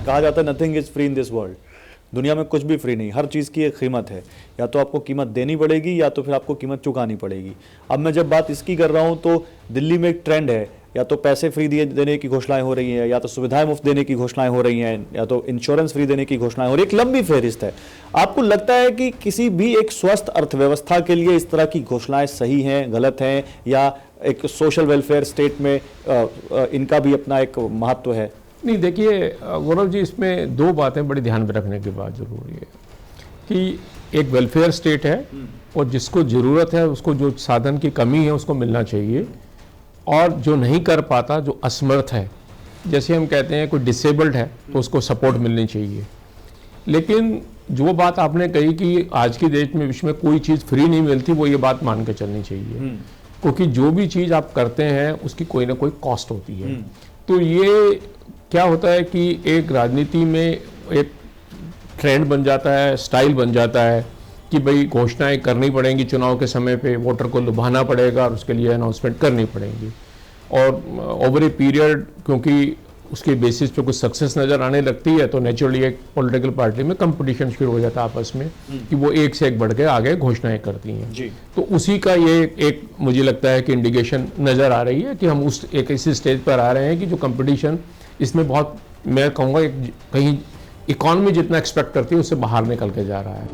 कहा जाता है nothing is free in this world. दुनिया में कुछ भी फ्री नहीं, हर चीज़ की एक कीमत है, या तो आपको कीमत देनी पड़ेगी या तो फिर आपको कीमत चुकानी पड़ेगी। अब मैं जब बात इसकी कर रहा हूँ तो दिल्ली में एक ट्रेंड है, या तो पैसे फ्री देने की घोषणाएं हो रही हैं, या तो सुविधाएं मुफ्त देने की घोषणाएं हो रही हैं, या तो इंश्योरेंस फ्री देने की घोषणाएं हो रही है। एक लंबी फहरिस्त है। आपको लगता है कि किसी भी एक स्वस्थ अर्थव्यवस्था के लिए इस तरह की घोषणाएं सही हैं, गलत हैं, या एक सोशल वेलफेयर स्टेट में इनका भी अपना एक महत्व है? नहीं, देखिए गौरव जी, इसमें दो बातें बड़ी ध्यान में रखने की बात जरूरी है कि एक वेलफेयर स्टेट है और जिसको ज़रूरत है, उसको जो साधन की कमी है उसको मिलना चाहिए, और जो नहीं कर पाता, जो असमर्थ है, जैसे हम कहते हैं कोई डिसेबल्ड है तो उसको सपोर्ट मिलनी चाहिए। लेकिन जो बात आपने कही कि आज की डेट में विश्व में कोई चीज़ फ्री नहीं मिलती, वो ये बात मान के चलनी चाहिए, क्योंकि जो भी चीज़ आप करते हैं उसकी कोई ना कोई कॉस्ट होती है। तो ये क्या होता है कि एक राजनीति में एक ट्रेंड बन जाता है, स्टाइल बन जाता है कि भाई घोषणाएं करनी पड़ेंगी, चुनाव के समय पे वोटर को लुभाना पड़ेगा और उसके लिए अनाउंसमेंट करनी पड़ेगी, और ओवर ए पीरियड क्योंकि उसके बेसिस पे कुछ सक्सेस नज़र आने लगती है तो नेचुरली एक पॉलिटिकल पार्टी में कंपटीशन शुरू हो जाता है आपस में कि वो एक से एक बढ़ के आगे घोषणाएं करती हैं। तो उसी का ये एक मुझे लगता है कि इंडिकेशन नज़र आ रही है कि हम उस एक ऐसी स्टेज पर आ रहे हैं कि जो कंपटीशन इसमें बहुत, मैं कहूँगा कहीं इकॉनमी जितना एक्सपेक्ट करती है उससे बाहर निकल के जा रहा है।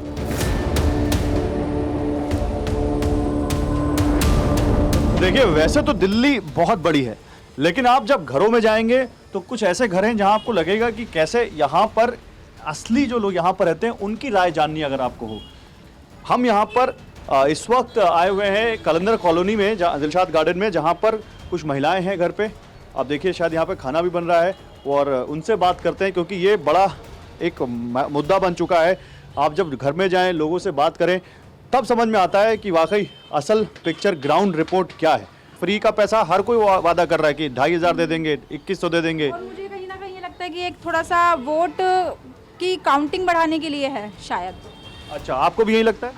देखिए, वैसे तो दिल्ली बहुत बड़ी है, लेकिन आप जब घरों में जाएंगे तो कुछ ऐसे घर हैं जहां आपको लगेगा कि कैसे यहाँ पर असली जो लोग यहाँ पर रहते हैं उनकी राय जाननी अगर आपको हो। हम यहाँ पर इस वक्त आए हुए हैं कलंदर कॉलोनी में, दिलशाद गार्डन में, जहाँ पर कुछ महिलाएं हैं घर पे। आप देखिए, शायद यहाँ पे खाना भी बन रहा है, और उनसे बात करते हैं क्योंकि ये बड़ा एक मुद्दा बन चुका है। आप जब घर में जाएं, लोगों से बात करें, तब समझ में आता है कि वाकई असल पिक्चर, ग्राउंड रिपोर्ट क्या है। फ्री का पैसा हर कोई वादा कर रहा है कि 2500 दे देंगे, 2100 दे देंगे। और मुझे कहीं ना कहीं ये लगता है कि एक थोड़ा सा वोट की काउंटिंग बढ़ाने के लिए है शायद। अच्छा, आपको भी यही लगता है?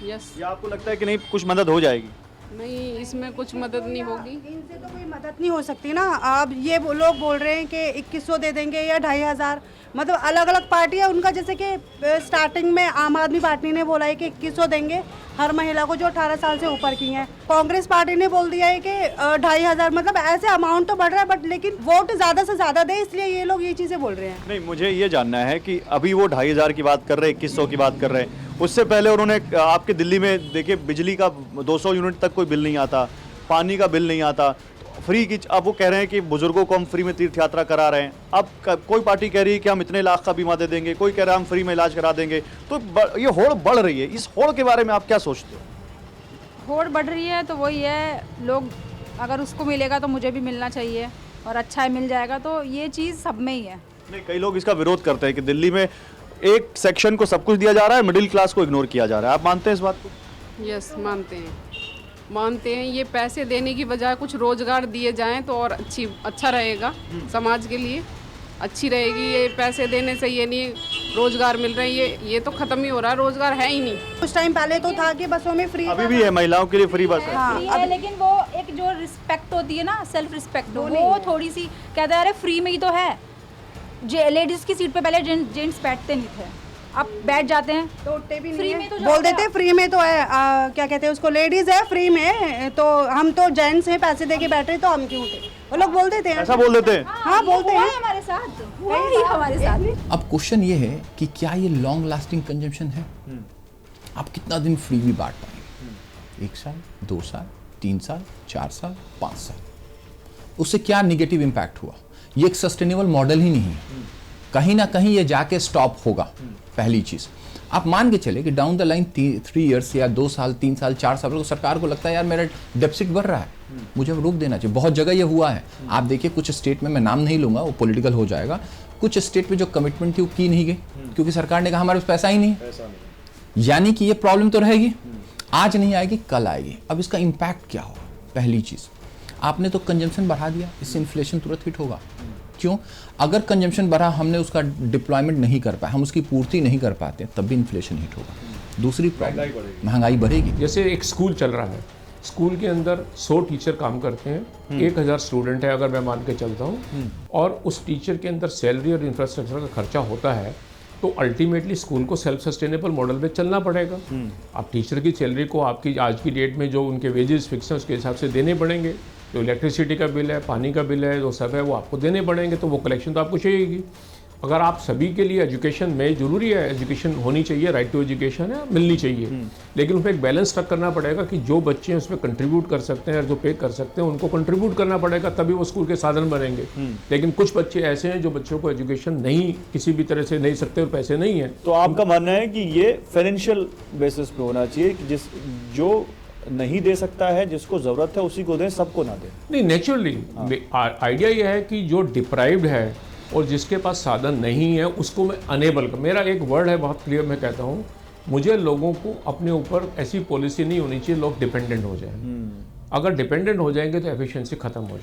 यस। या आपको लगता है कि नहीं कुछ मदद हो जाएगी? नहीं, इसमें कुछ मदद नहीं होगी। इनसे तो कोई मदद नहीं हो सकती ना। अब ये लोग बोल रहे हैं कि 2100 दे देंगे या 2500, मतलब अलग अलग पार्टी है उनका। जैसे कि स्टार्टिंग में आम आदमी पार्टी ने बोला है कि 2100 देंगे हर महिला को जो 18 साल से ऊपर की हैं। कांग्रेस पार्टी ने बोल दिया है कि 2500, मतलब ऐसे अमाउंट तो बढ़ रहा है, बट लेकिन वोट ज़्यादा से ज़्यादा दे, इसलिए ये लोग ये चीज़ें बोल रहे हैं। नहीं, मुझे ये जानना है कि अभी वो 2500 की बात कर रहे हैं, 2100 की बात कर रहे हैं, उससे पहले उन्होंने आपके दिल्ली में देखिए बिजली का 200 यूनिट तक कोई बिल नहीं आता, पानी का बिल नहीं आता, फ्री की। अब वो कह रहे हैं कि बुजुर्गों को हम फ्री में तीर्थ यात्रा करा रहे हैं। अब कोई पार्टी कह रही है कि हम इतने लाख का बीमा दे देंगे, कोई कह रहा है हम फ्री में इलाज करा देंगे। तो ये होड़ बढ़ रही है, इस होड़ के बारे में आप क्या सोचते हो? होड़ बढ़ रही है तो वही है, लोग अगर उसको मिलेगा तो मुझे भी मिलना चाहिए, और अच्छा है मिल जाएगा, तो ये चीज़ सब में ही है। नहीं, कई लोग इसका विरोध करते हैं कि दिल्ली में एक सेक्शन को सब कुछ दिया जा रहा है, मिडिल क्लास को इग्नोर किया जा रहा है। आप मानते हैं इस बात को? यस, मानते हैं। ये पैसे देने की बजाय कुछ रोजगार दिए जाएं तो और अच्छा रहेगा, समाज के लिए अच्छी रहेगी। ये पैसे देने से ये नहीं रोजगार मिल रहे हैं, ये तो खत्म ही हो रहा है, रोजगार है ही नहीं। कुछ टाइम पहले तो था कि बसों में फ्री, अभी भी है, महिलाओं के लिए फ्री बस है। हाँ, है, लेकिन वो एक जो रिस्पेक्ट होती है ना, सेल्फ रिस्पेक्ट, वो थोड़ी सी कहते हैं अरे फ्री में ही तो है। लेडीज की सीट पे पहले जेंट्स बैठते नहीं थे, अब बैठ जाते हैं तो उठते भी फ्री नहीं में तो बोल देते फ्री में तो है। क्या कहते हैं उसको, लेडीज है फ्री में, तो हम तो जेंट्स हैं, पैसे दे के बैठे तो हम क्यों उठे? वो लोग बोल देते हैं, ऐसा बोल देते हैं। हाँ बोलते हैं हमारे साथ। अब क्वेश्चन ये है कि क्या ये लॉन्ग लास्टिंग कंजम्पशन है? आप कितना दिन फ्री भी बांट पाएंगे? 1 साल, 2 साल, 3 साल, 4 साल, 5 साल? उससे क्या निगेटिव इम्पैक्ट हुआ? ये एक सस्टेनेबल मॉडल ही नहीं है। कहीं ना कहीं ये जाके स्टॉप होगा। पहली चीज आप मान के चले कि डाउन द लाइन 3 इयर्स या 2 साल, 3 साल, 4 साल तो सरकार को लगता है यार मेरा डेफिसिट बढ़ रहा है, मुझे रोक देना चाहिए। बहुत जगह ये हुआ है। आप देखिए कुछ स्टेट में, मैं नाम नहीं लूंगा, वो पॉलिटिकल हो जाएगा, कुछ स्टेट में जो कमिटमेंट थी वो की नहीं गई क्योंकि सरकार ने कहा हमारे पास पैसा ही नहीं। यानी कि ये प्रॉब्लम तो रहेगी, आज नहीं आएगी, कल आएगी। अब इसका इम्पैक्ट क्या होगा? पहली चीज, आपने तो कंजम्पशन बढ़ा दिया, इससे इन्फ्लेशन तुरंत हिट होगा। क्यों? अगर कंजम्पशन बढ़ा, हमने उसका डिप्लॉयमेंट नहीं कर पाया, हम उसकी पूर्ति नहीं कर पाते, तब भी इन्फ्लेशन हिट होगा। दूसरी प्रॉब्लम, महंगाई बढ़ेगी। जैसे एक स्कूल चल रहा है, स्कूल के अंदर 100 टीचर काम करते हैं, 1000 स्टूडेंट है अगर मैं मान के चलता हूँ, और उस टीचर के अंदर सैलरी और इंफ्रास्ट्रक्चर का खर्चा होता है, तो अल्टीमेटली स्कूल को सेल्फ सस्टेनेबल मॉडल में चलना पड़ेगा। अब टीचर की सैलरी को आपकी आज की डेट में जो उनके वेजेस फिक्स हैं उसके हिसाब से देने पड़ेंगे। जो इलेक्ट्रिसिटी का बिल है, पानी का बिल है, जो सब है वो आपको देने पड़ेंगे, तो वो कलेक्शन तो आपको चाहिएगी। अगर आप सभी के लिए एजुकेशन में ज़रूरी है, एजुकेशन होनी चाहिए, राइट टू एजुकेशन है, मिलनी चाहिए, लेकिन उसमें एक बैलेंस स्ट्रक करना पड़ेगा कि जो बच्चे हैं उसमें कंट्रीब्यूट कर सकते हैं और जो पे कर सकते हैं उनको कंट्रीब्यूट करना पड़ेगा, तभी वो स्कूल के साधन बनेंगे। लेकिन कुछ बच्चे ऐसे हैं जो बच्चों को एजुकेशन नहीं किसी भी तरह से नहीं सकते और पैसे नहीं हैं। तो आपका मानना है कि ये फाइनेंशियल बेसिस पे होना चाहिए कि जो नहीं दे सकता है, जिसको जरूरत है उसी को दें, सबको ना दें। नहीं, नेचुरली आइडिया ये है कि जो डिप्राइव्ड है और जिसके पास साधन नहीं है उसको मैं अनेबल कर, मेरा एक वर्ड है बहुत क्लियर, मैं कहता हूँ मुझे लोगों को अपने ऊपर ऐसी पॉलिसी नहीं होनी चाहिए लोग डिपेंडेंट हो जाएं। अगर डिपेंडेंट हो जाएंगे तो एफिशिएंसी खत्म हो जाएगी।